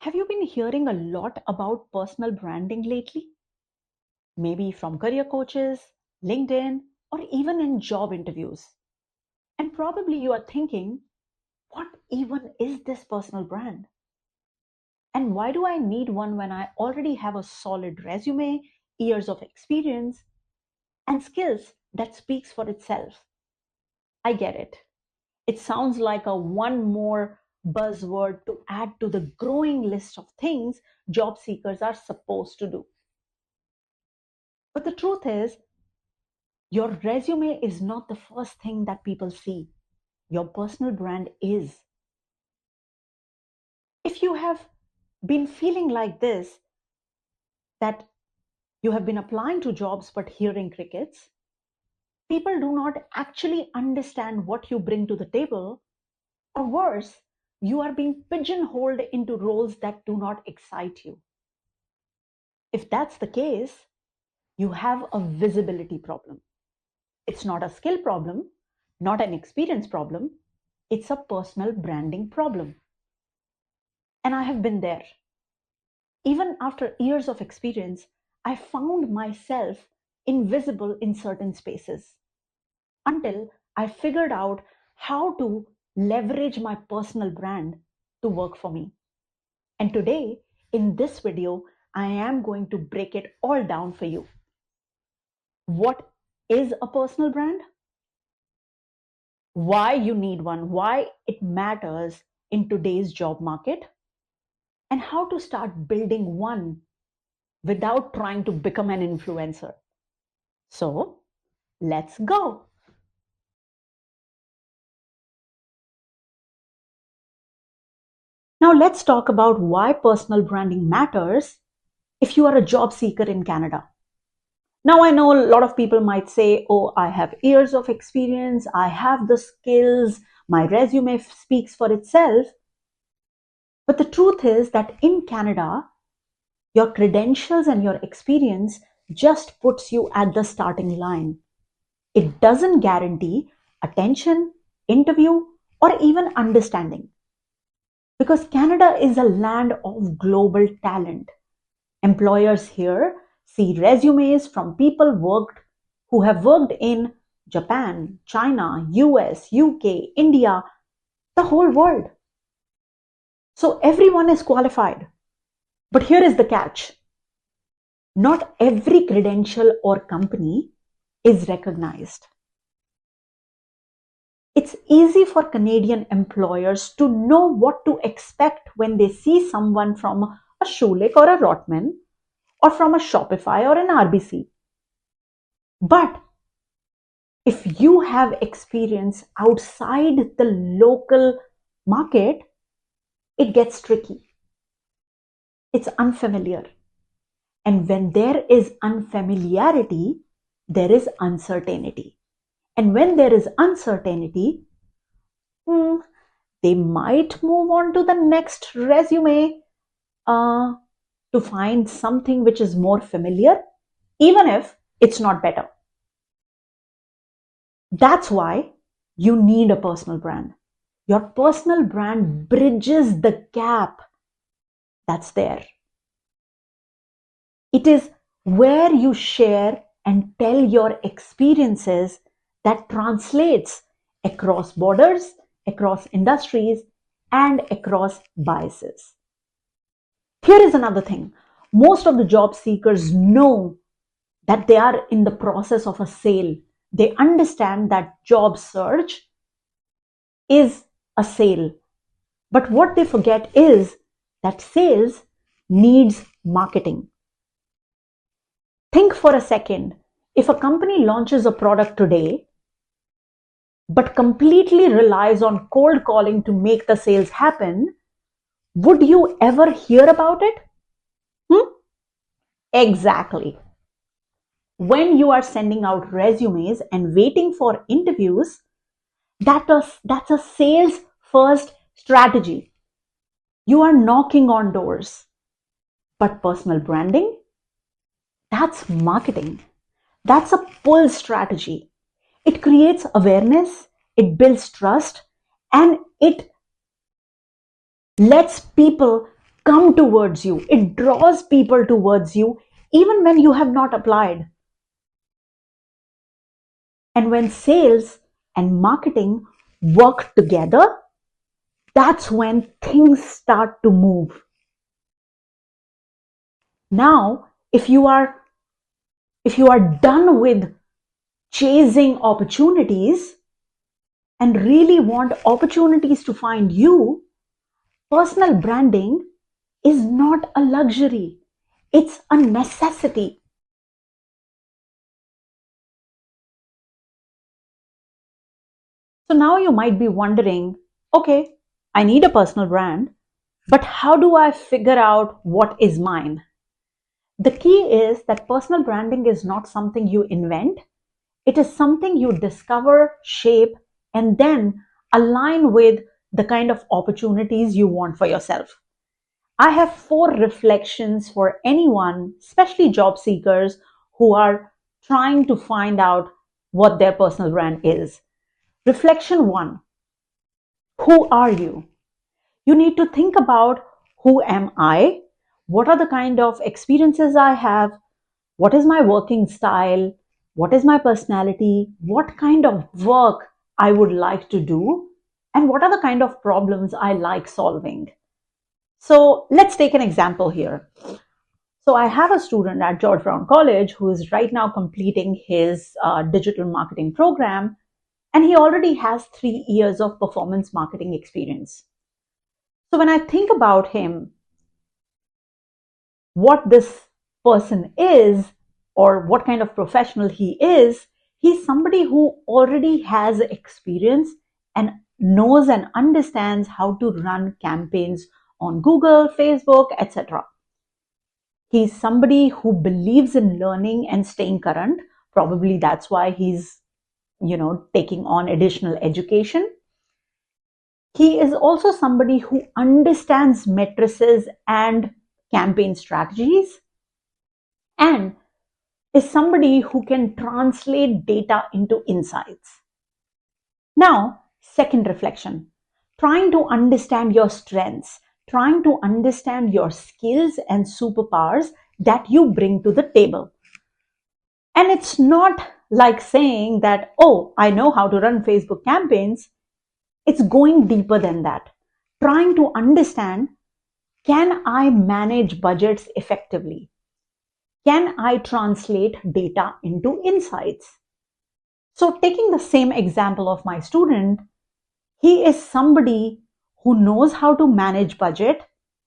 Have you been hearing a lot about personal branding lately? Maybe from career coaches, LinkedIn, or even in job interviews. And probably you are thinking, what even is this personal brand? And why do I need one when I already have a solid resume, years of experience, and skills that speaks for itself? I get it. It sounds like a one more buzzword to add to the growing list of things job seekers are supposed to do. But the truth is, your resume is not the first thing that people see. Your personal brand is. If you have been feeling like this, that you have been applying to jobs but hearing crickets, people do not actually understand what you bring to the table, or worse, you are being pigeonholed into roles that do not excite you. If that's the case, you have a visibility problem. It's not a skill problem, not an experience problem, it's a personal branding problem. And I have been there. Even after years of experience, I found myself invisible in certain spaces until I figured out how to leverage my personal brand to work for me. And today, in this video, I am going to break it all down for you. What is a personal brand? Why you need one, why it matters in today's job market, and how to start building one without trying to become an influencer. So, let's go. Now, let's talk about why personal branding matters if you are a job seeker in Canada. Now, I know a lot of people might say, oh, I have years of experience, I have the skills, my resume speaks for itself. But the truth is that in Canada, your credentials and your experience just puts you at the starting line. It doesn't guarantee attention, interview, or even understanding. Because Canada is a land of global talent. Employers here see resumes from people who have worked in Japan, China, US, UK, India, the whole world. So everyone is qualified. But here is the catch. Not every credential or company is recognized. It's easy for Canadian employers to know what to expect when they see someone from a Schulich or a Rotman or from a Shopify or an RBC. But if you have experience outside the local market, it gets tricky. It's unfamiliar. And when there is unfamiliarity, there is uncertainty. And when there is uncertainty, they might move on to the next resume to find something which is more familiar, even if it's not better. That's why you need a personal brand. Your personal brand bridges the gap that's there. It is where you share and tell your experiences that translates across borders, across industries, and across biases. Here is another thing. Most of the job seekers know that they are in the process of a sale. They understand that job search is a sale. But what they forget is that sales needs marketing. Think for a second. If a company launches a product today, but completely relies on cold calling to make the sales happen, would you ever hear about it? Exactly. When you are sending out resumes and waiting for interviews, that's a sales first strategy. You are knocking on doors. But personal branding, that's marketing. That's a pull strategy. It creates awareness, it builds trust, and it lets people come towards you. It draws people towards you even when you have not applied. And when sales and marketing work together, that's when things start to move. Now, if you are done with chasing opportunities and really want opportunities to find you, personal branding is not a luxury, it's a necessity. So now you might be wondering, okay, I need a personal brand, but how do I figure out what is mine? The key is that personal branding is not something you invent. It is something you discover, shape, and then align with the kind of opportunities you want for yourself. I have 4 reflections for anyone, especially job seekers, who are trying to find out what their personal brand is. Reflection 1: who are you? You need to think about, who am I? What are the kind of experiences I have? What is my working style? What is my personality? What kind of work I would like to do? And what are the kind of problems I like solving? So let's take an example here. So I have a student at George Brown College who is right now completing his digital marketing program, and he already has 3 years of performance marketing experience. So when I think about him, what this person is, or what kind of professional he is, he's somebody who already has experience and knows and understands how to run campaigns on Google, Facebook, etc. He's somebody who believes in learning and staying current. Probably that's why he's, taking on additional education. He is also somebody who understands matrices and campaign strategies, and is somebody who can translate data into insights. Now, second reflection: trying to understand your strengths, trying to understand your skills and superpowers that you bring to the table. And it's not like saying that, oh, I know how to run Facebook campaigns. It's going deeper than that. Trying to understand, can I manage budgets effectively? Can I translate data into insights? So, taking the same example of my student, he is somebody who knows how to manage budget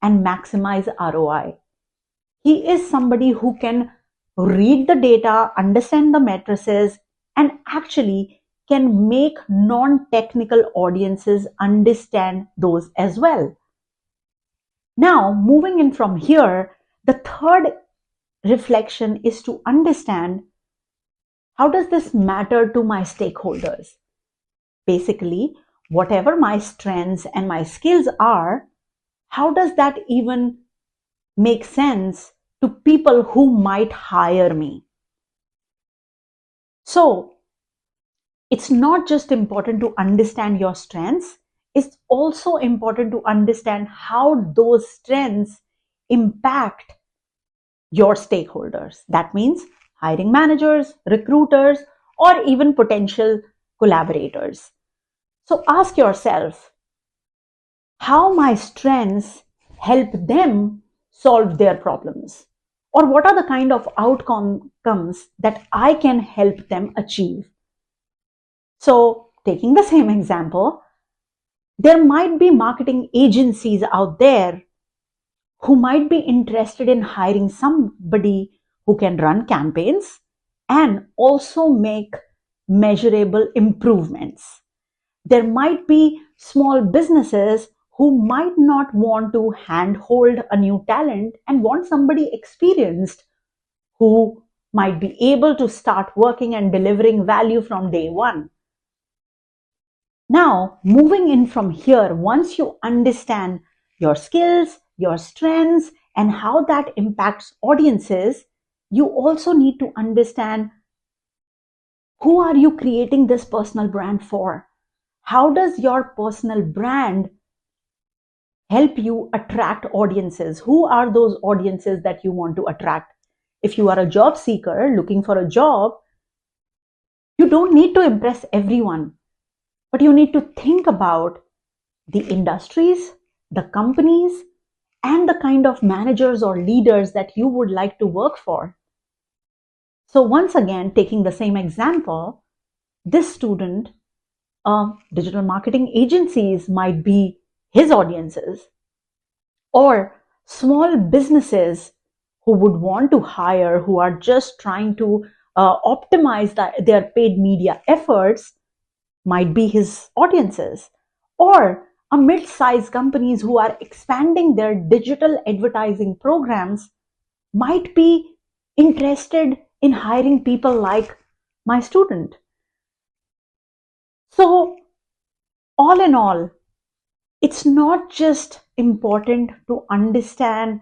and maximize ROI. He is somebody who can read the data, understand the matrices, and actually can make non-technical audiences understand those as well. Now, moving in from here, the third reflection is to understand, how does this matter to my stakeholders? Basically, whatever my strengths and my skills are, how does that even make sense to people who might hire me? So, it's not just important to understand your strengths, it's also important to understand how those strengths impact your stakeholders. That means hiring managers, recruiters, or even potential collaborators. So ask yourself, how my strengths help them solve their problems? Or what are the kind of outcomes that I can help them achieve? So, taking the same example, there might be marketing agencies out there who might be interested in hiring somebody who can run campaigns and also make measurable improvements. There might be small businesses who might not want to handhold a new talent and want somebody experienced who might be able to start working and delivering value from day one. Now, moving in from here, once you understand your skills, your strengths, and how that impacts audiences, you also need to understand, who are you creating this personal brand for? How does your personal brand help you attract audiences. Who are those audiences that you want to attract? If you are a job seeker looking for a job, you don't need to impress everyone, but you need to think about the industries, the companies, and the kind of managers or leaders that you would like to work for. So, once again, taking the same example, this student, digital marketing agencies might be his audiences, or small businesses who would want to hire, who are just trying to optimize their paid media efforts, might be his audiences, or a mid-sized companies who are expanding their digital advertising programs might be interested in hiring people like my student. So, all in all, it's not just important to understand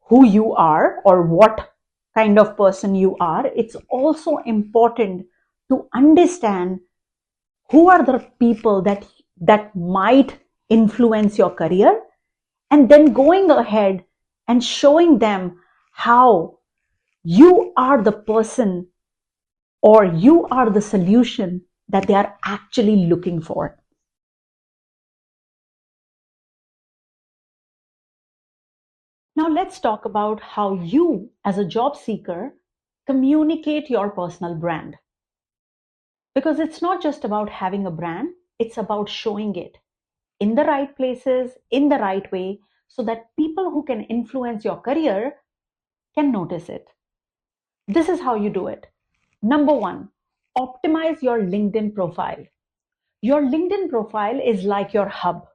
who you are or what kind of person you are. It's also important to understand who are the people that might influence your career, and then going ahead and showing them how you are the person or you are the solution that they are actually looking for. Now let's talk about how you, as a job seeker, communicate your personal brand. Because it's not just about having a brand, it's about showing it in the right places, in the right way, so that people who can influence your career can notice it. This is how you do it. Number one, optimize your LinkedIn profile. Your LinkedIn profile is like your hub.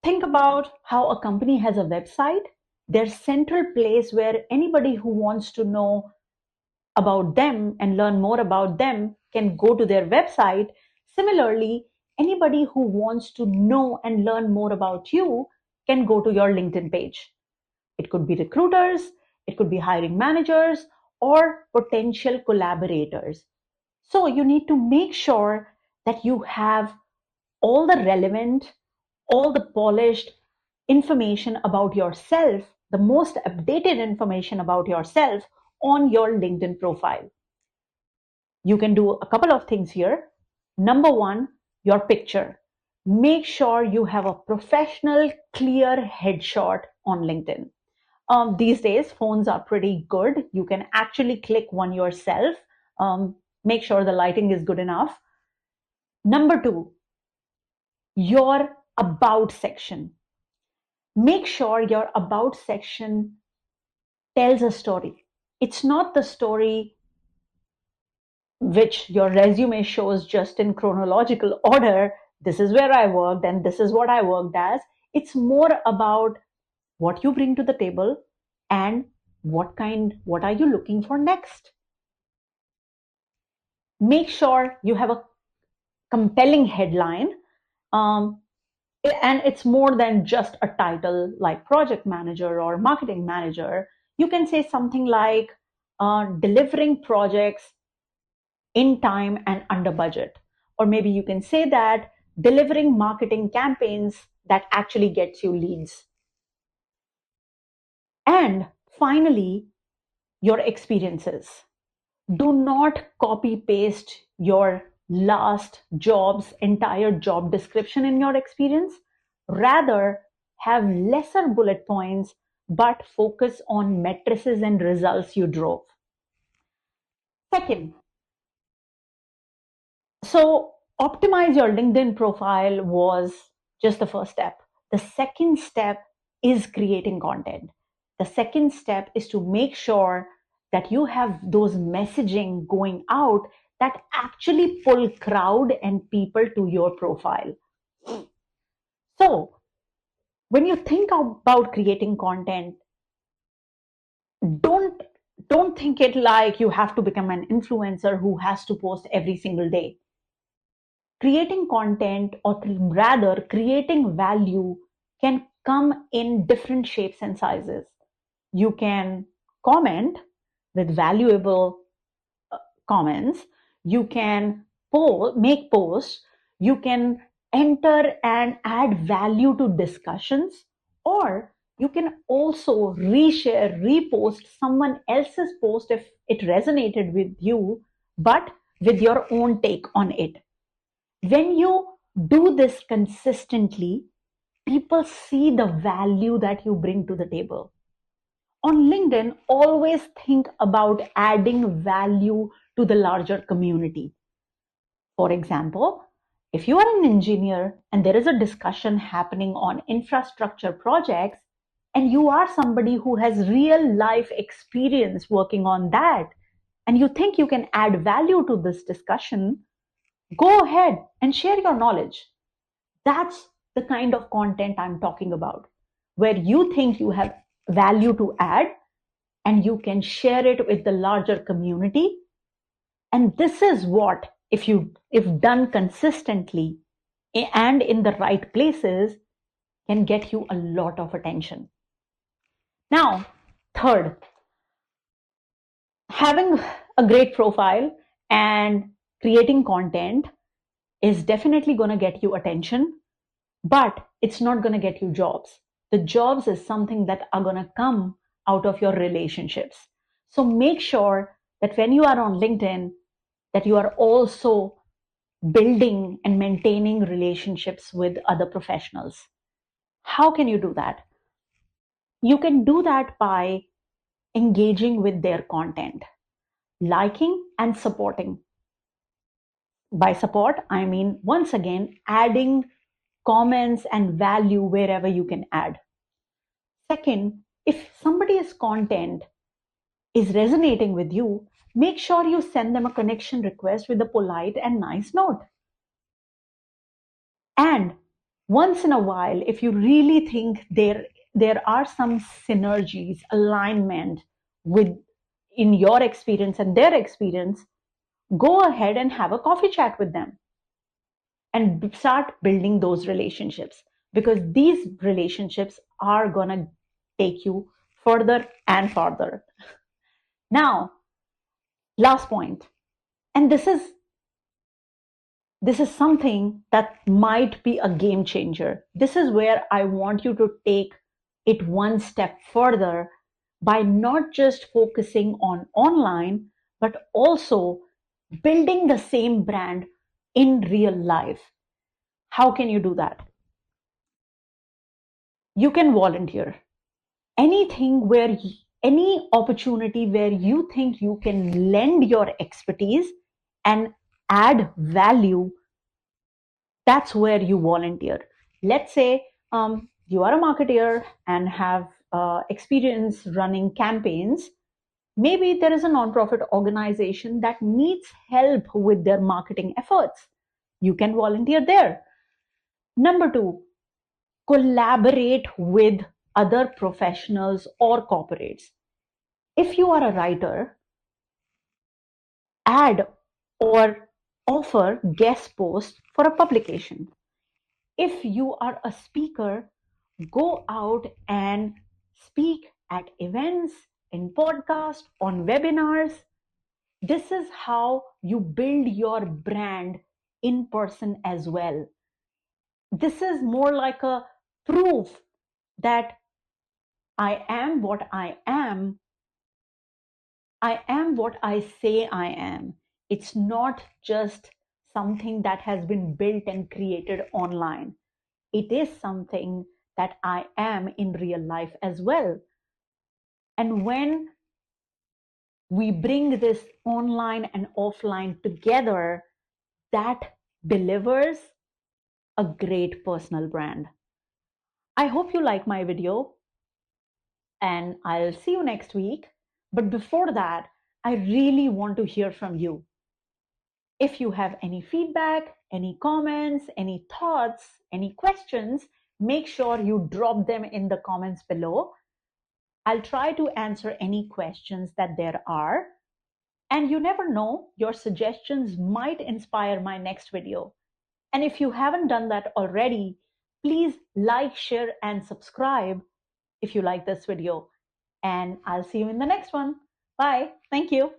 Think about how a company has a website, their central place where anybody who wants to know about them and learn more about them can go to their website. Similarly, anybody who wants to know and learn more about you can go to your LinkedIn page. It could be recruiters, it could be hiring managers, or potential collaborators. So you need to make sure that you have all the relevant, all the polished information about yourself, the most updated information about yourself on your LinkedIn profile. You can do a couple of things here. Number one, your picture. Make sure you have a professional, clear headshot on LinkedIn. These days, phones are pretty good. You can actually click one yourself. Make sure the lighting is good enough. Number two, your about section. Make sure your about section tells a story. It's not the story which your resume shows just in chronological order. This is where I worked and this is what I worked as. It's more about what you bring to the table and what are you looking for next. Make sure you have a compelling headline. Um, and it's more than just a title like project manager or marketing manager. You can say something like delivering projects in time and under budget. Or maybe you can say that delivering marketing campaigns that actually gets you leads. And finally, your experiences. Do not copy paste your last job's entire job description in your experience. Rather, have lesser bullet points but focus on matrices and results you drove. Second, so optimize your LinkedIn profile was just the first step. The second step is creating content. The second step is to make sure that you have those messaging going out that actually pull crowd and people to your profile. So when you think about creating content, don't don't think it like you have to become an influencer who has to post every single day. Creating content, or rather creating value, can come in different shapes and sizes. You can comment with valuable comments. You can make posts. You can enter and add value to discussions, or you can also reshare, repost someone else's post if it resonated with you, but with your own take on it. When you do this consistently, people see the value that you bring to the table. On LinkedIn, always think about adding value to the larger community. For example, if you are an engineer and there is a discussion happening on infrastructure projects, and you are somebody who has real life experience working on that, and you think you can add value to this discussion, go ahead and share your knowledge. That's the kind of content I'm talking about, where you think you have value to add and you can share it with the larger community. And this is what, if done consistently and in the right places, can get you a lot of attention. Now, third, having a great profile and creating content is definitely going to get you attention, but it's not going to get you jobs. The jobs is something that are going to come out of your relationships. So make sure that when you are on LinkedIn, that you are also building and maintaining relationships with other professionals. How can you do that? You can do that by engaging with their content, liking and supporting. By support, I mean, once again, adding comments and value wherever you can add. Second, if somebody's content is resonating with you, make sure you send them a connection request with a polite and nice note. And once in a while, if you really think there are some synergies, alignment with in your experience and their experience, go ahead and have a coffee chat with them and start building those relationships, because these relationships are going to take you further and further. Now, last point, and this is something that might be a game changer. This is where I want you to take it one step further by not just focusing on online, but also building the same brand in real life. How can you do that? You can volunteer. Anything where any opportunity where you think you can lend your expertise and add value, that's where you volunteer. Let's say you are a marketer and have experience running campaigns. Maybe there is a nonprofit organization that needs help with their marketing efforts. You can volunteer there. Number two, collaborate with other professionals or corporates. If you are a writer, add or offer guest posts for a publication. If you are a speaker, go out and speak at events, in podcasts, on webinars. This is how you build your brand in person as well. This is more like a proof that I am what I am. I am what I say I am. It's not just something that has been built and created online. It is something that I am in real life as well. And when we bring this online and offline together, that delivers a great personal brand. I hope you like my video, and I'll see you next week. But before that, I really want to hear from you. If you have any feedback, any comments, any thoughts, any questions, make sure you drop them in the comments below. I'll try to answer any questions that there are. And you never know, your suggestions might inspire my next video. And if you haven't done that already, please like, share, and subscribe if you like this video. And I'll see you in the next one. Bye. Thank you.